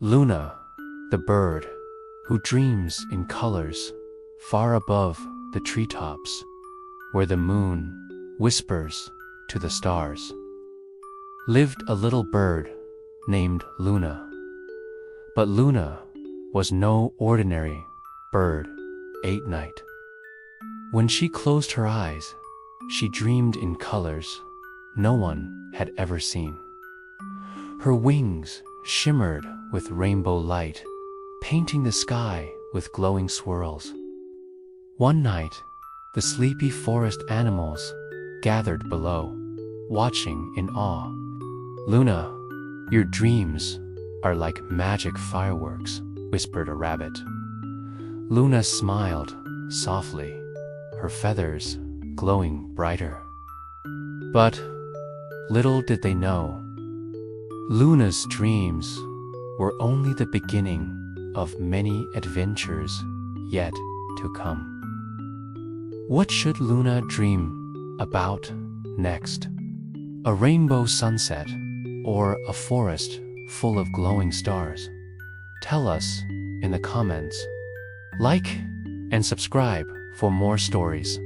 Luna, the bird who dreams in colors far above the treetops, where the moon whispers to the stars, lived a little bird named Luna. But Luna was no ordinary bird at night. When she closed her eyes, she dreamed in colors no one had ever seen. Her wings shimmered with rainbow light, painting the sky with glowing swirls. One night, the sleepy forest animals gathered below, watching in awe. "Luna, your dreams are like magic fireworks," whispered a rabbit. Luna smiled softly, her feathers glowing brighter. But little did they know, Luna's dreams were only the beginning of many adventures yet to come. What should Luna dream about next? A rainbow sunset or a forest full of glowing stars? Tell us in the comments. Like and subscribe for more stories.